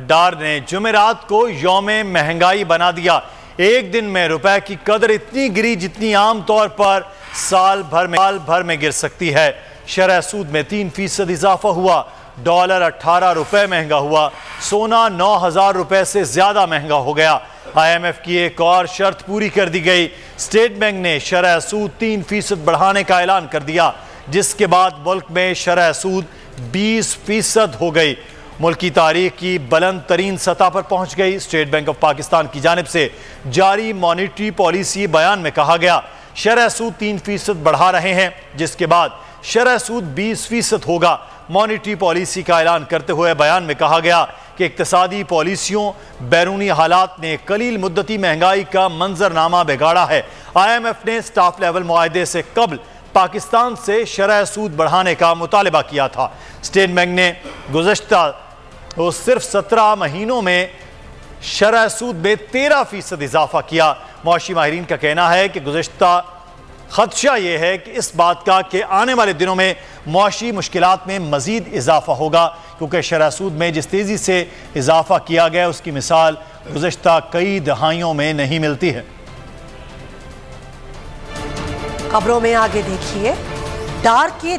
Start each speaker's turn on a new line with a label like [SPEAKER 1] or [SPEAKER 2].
[SPEAKER 1] डार ने जुमेरात को यौम महंगाई बना दिया। एक दिन में रुपए की कदर इतनी गिरी जितनी आमतौर पर साल भर में गिर सकती है। शरह सूद में 3% इजाफा हुआ। डॉलर 18 रुपए महंगा हुआ। सोना 9,000 रुपए से ज्यादा महंगा हो गया। IMF की एक और शर्त पूरी कर दी गई। स्टेट बैंक ने शरह सूद 3% बढ़ाने का ऐलान कर दिया, जिसके बाद मुल्क में शरह सूद 20% हो गई। मुल्क की तारीख की बुलंद तरीन सतह पर पहुंच गई। स्टेट बैंक ऑफ पाकिस्तान की जानिब से जारी मॉनिटरी पॉलिसी बयान में कहा गया शरह सूद 3% बढ़ा रहे हैं, जिसके बाद शरह सूद 20% होगा। मॉनिटरी पॉलिसी का ऐलान करते हुए बयान में कहा गया कि इक्तिसादी पॉलिसियों बैरूनी हालात ने कलील मुद्दती महंगाई का मंजरनामा बिगाड़ा है। IMF ने स्टाफ लेवल मुआहदे से कबल पाकिस्तान से शरह सूद बढ़ाने का मुतालबा किया था। स्टेट बैंक ने गुज़श्ता तो सिर्फ 17 महीनों में शरह सूद में 13% इजाफा किया। मौशी माहिरीन का कहना है कि गुज़श्ता खदशा यह है कि इस बात का कि आने वाले दिनों में मौशी मुश्किलात में मजीद इजाफा होगा, क्योंकि शरह सूद में जिस तेजी से इजाफा किया गया उसकी मिसाल गुज़श्ता कई दहाइयों में नहीं मिलती है।
[SPEAKER 2] खबरों में आगे देखिए, डार के